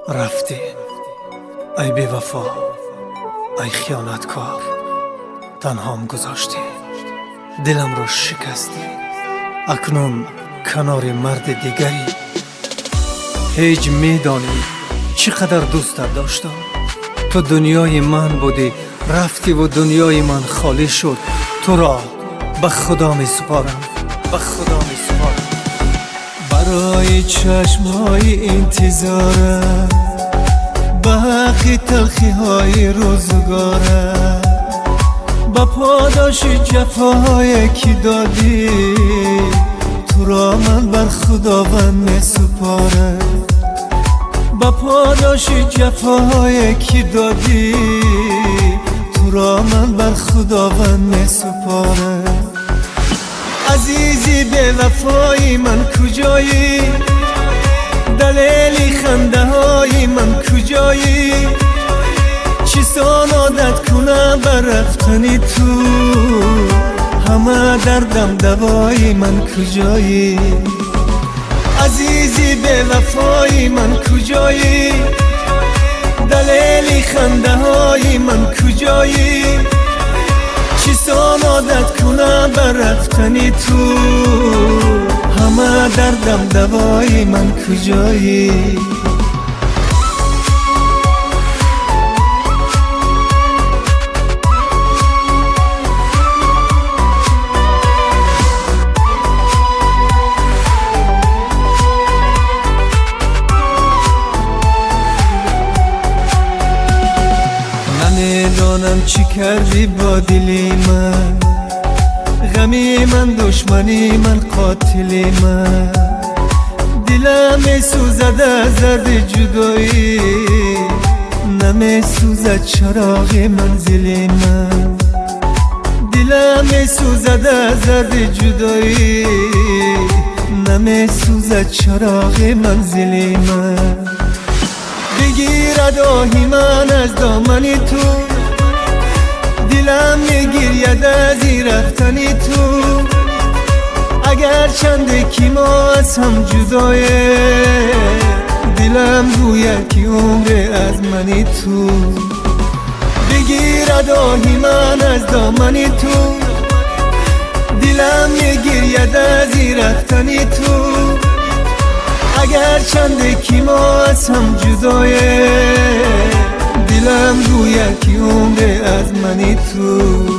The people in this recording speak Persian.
رفتی ای بی وفا، ای خیانتکار، تنهام گذاشتی، دلم را شکستی. اکنون کنار مرد دیگری. هیچ میدانی چقدر دوستت داشتم. تو دنیای من بودی، رفتی و دنیای من خالی شد. تو را به خدا می سپارم، به خدا می سپارم. برای چشمهای انتظارم، باقی تلخی های روزگارم، با پاداش جفاهای که دادی، تو را من بر خداوند می سپارم. با پاداش جفاهای که دادی، تو را من بر خداوند می سپارم. عزیزی به وفای من کجایی؟ دلیل خنده های من کجایی؟ چیسان عادت کنم بر رفتنی تو، همه دردم دوای من کجایی؟ عزیزی به وفای من کجایی؟ دلیل خنده های من کجایی؟ چیسان عادت کنم بر رفتنی تو، همه دردم دوای من کجایی؟ نمیدانم چی کردی با دلی من، غمی من، دشمنی من، قاتلی من. دلم می سوزد از درد جدایی، نمی سوزد چراغ منزلی من. دلم می سوزد از درد جدایی، نمی سوزد چراغ منزلی من. بگیرد آهی من از دامنی تو، دلم میگیرید از این رفتنی تو. اگر چند که ما از هم جدایه، دلم گوید که عمر از منی تو. بگیرد آهی من از دامنی تو، دلم میگیرید از این رفتنی تو. اگر چند که ما از هم جدایه، دلم گوید که عمر از منی تو.